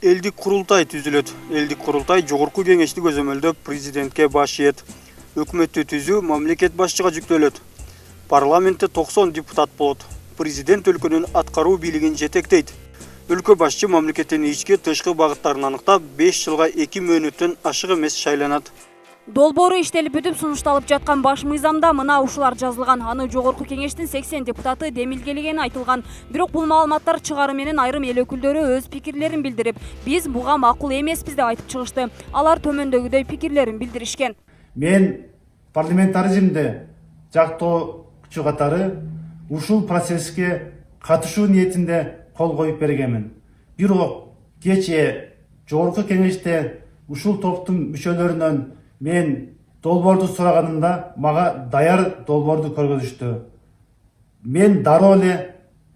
Элдик курултай түзүлөт. Элдик курултай жогорку кеңешти көзөмөлдөп президентке баш ийет. Өкмөттү түзүү мамлекет башчыга жүктөлөт. Парламентте 90 депутат болот. Президент өлкөнүн аткаруу бийлигин жетектейт. Өлкө башчы мамлекеттин ички тышкы багыттарын аныктап 5 жылга 2 мөөнөттөн ашык эмес шайланат. Долбоору иштелип бүтүп сунушталып жаткан баш мыйзамда мына ушулар жазылган. Аны жогорку кеңештин 80 депутаты демилгелегени айтылган. Бирок бул маалыматтар чыгаруу менен айрым эл өкүлдөрү өз пикирлерин билдирип, биз буга макул эмеспиз деп айтып чыгышты. Алар төмөндөгүдөй пикирлерин билдиришкен. Мен парламентаризмди жактоочу катары ушул процесске катышуу ниетинде кол коюп бергенмин. Бирок кечээ жогорку кеңеште ушул топтун мүчөлөрүнөн мен долбоорду сураганымда мага даяр долбоорду көргөзүштү. Мен дароо эле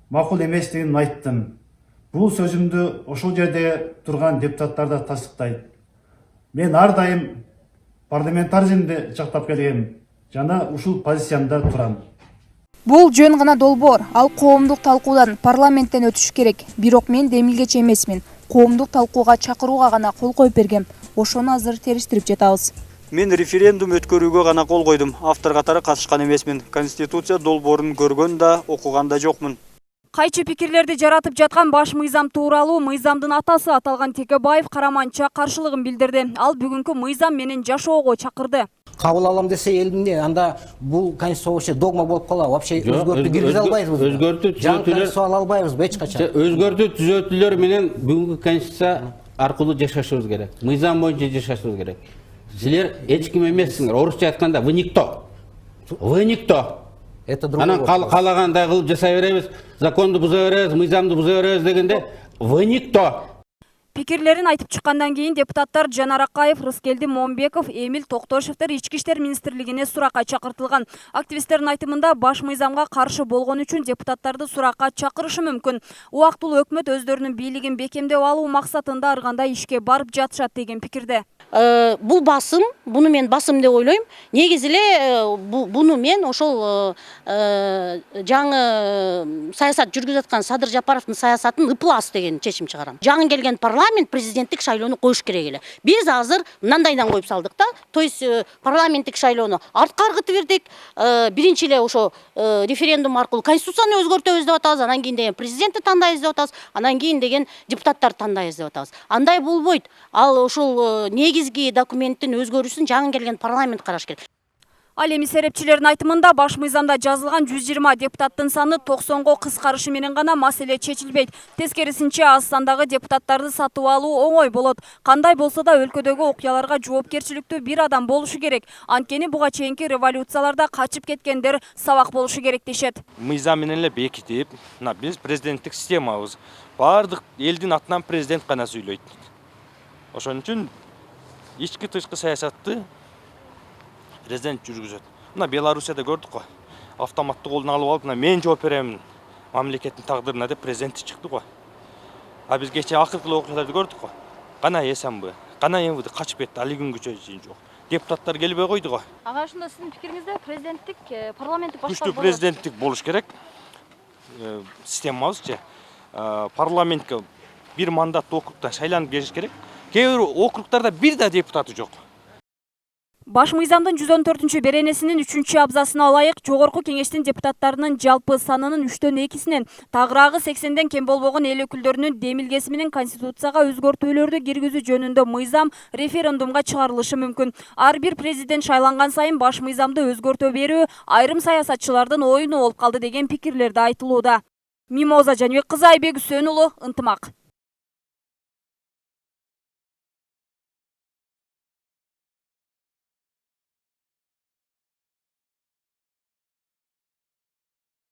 макул эместигин айттым. Бул сөзүмдү ошол жерде турган депутаттар да тастыктайт. Мен ар дайым парламентаризмди жактап келгем жана ушул позициямда турам. Бул жөн гана долбоор, ал коомдук талкуудан, парламенттен өтүш керек. Бирок мен демилгечи эмесмин. Коомдук талкууга чакырууга гана кол коюп бергем. Ошону азыр териштирип жатабыз. Мен референдум өткөрүүгө гана кол койдум. Автор катары катышкан эмесмин. Конституция долбоорун көргөн да, окуган да жокмун. Кайчы пикирлерди жаратып жаткан баш мыйзам тууралуу мыйзамдын атасы аталган Текебаев Караманча каршылыгын билдирди. Ал бүгүнкү мыйзам менен жашоого чакырды. Кабыл алам десе элимде, анда бул конституция догма болуп калат. Вообще өзгөртүү киргизе албайбыз. Өзгөртүү түзөтүүлөр ала албайбыз эч качан. Өзгөртүү түзөтүүлөр менен бүгүнкү конституция аркылуу жашашыбыз керек. Мыйзам боюнча жашашыбыз керек. Силер эч ким эмессиңер. Орусча айтканда вы никто. Вы никто. Это другой Анан вопрос. каалагандай кылып жасай беребиз, законду буза беребиз, мыйзамды буза беребиз дегенде вы никто. Пикирлерин айтып чыккандан кийин депутаттар Жанар Акаев, Рыскелди Момбеков, Эмил Токтошевдер Ички иштер министрлигине суракка чакыртылган. Активисттердин айтымында баш мыйзамга каршы болгон үчүн депутаттарды суракка чакырышы мүмкүн. Убактылуу өкмөт өздөрүнүн бийлигин бекемдеп алуу максатында ар кандай ишке барып жатышат деген пикирде. Бул басым, буну мен басым деп ойлойм. Негизи эле буну мен ошол жаңы саясат жүргүзүп аткан Садыр Жапаровдун саясатын ыплас деген чечим чыгарам. Жаңы келген парламент президенттик шайлоону коюш керек эле. Биз азыр мындайдан коюп салдык да. То есть парламенттик шайлоону артка ыргытып бердик. Биринчи эле ошо референдум аркылуу конституцияны өзгөртөбүз деп атабыз, анан кийин деген президентти тандайбыз деп атабыз, анан кийин деген депутаттарды тандайбыз деп атабыз. Андай болбойт. Ал ошол негизги документтин өзгөрүүсүн жаңы келген парламент караш керек. Ал эми серепчилердин айтымында баш мыйзамда жазылган 120 депутаттын саны 90го кыскарышы менен гана маселе чечилбейт. Тескерисинче аз сандагы депутаттарды сатып алуу оңой болот. Кандай болсо да өлкөдөгү окуяларга жоопкерчиликтүү бир адам болушу керек. Анткени буга чейинки революцияларда качып кеткендер сабак болушу керек дешет. Мыйзам менен эле бекитип, мына биз президенттик системабыз. Бардык элдин атынан президент гана сүйлөйт. Ошон үчүн ички тышкы саясатты президент жүргүзөт. Мына Белоруссияда көрдүк го. Автоматты колуна алып алып, мен жооп берем мамлекеттин тагдырына деп президенти чыкты го. А биз кечээ акыркы окуяларды көрдүк го. Кана СМБ, кана МВД качып кетти, али күнгө чейин жок. Депутаттар келбей койду го. Ага, ошондо сиздин пикириңизде президенттик, парламенттик башкаруу күчтүү президенттик болуш керек. Системабызчы парламентке бир мандат округтан шайланып келиш керек. Кээ бир округтарда бир да депутаты жок. Баш мыйзамдын 114 беренесинин 3 абзасына ылайык жогорку кеңештин депутаттарынын жалпы санынын 3/2-синен тагыраагы 80ден кем болбогон эл өкүлдөрүнүн демилгеси менен конституцияга өзгөртүүлөрдү киргизүү жөнүндө мыйзам референдумга чыгарылышы мүмкүн. Ар бир президент шайланган сайын баш мыйзамды өзгөртө берүү айрым саясатчылардын оюну болуп калды деген пикирлерди айтылууда. Мимоза Жаныбек кызы, Айбек Үсөнұлы, Ынтымак.